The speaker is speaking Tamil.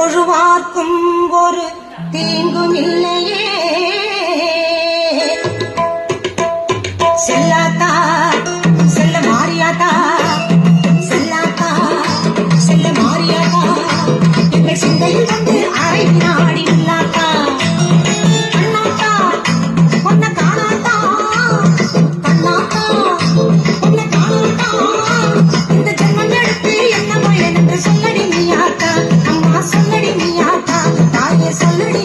தொழுவார்க்கும் ஒரு தீங்கும் இல்லையே. செல்லாத்தா செல்ல மாறியாத்தா, செல்லாத்தா செல்ல மாறியாத்தா, எங்கள் சிந்தையில் வந்து அரை நாடி இல்லாத்தா. கண்ணாத்தா பொன்ன காணாத்தா, கண்ணாத்தா பொன்ன காணாத்தா, இந்த ஜென்மம் எடுத்து என்ன பயன் என்று சொல்லடி நீயாத்தா. அம்மா சொல்லடி நீயாத்தா, தாயே சொல்லடி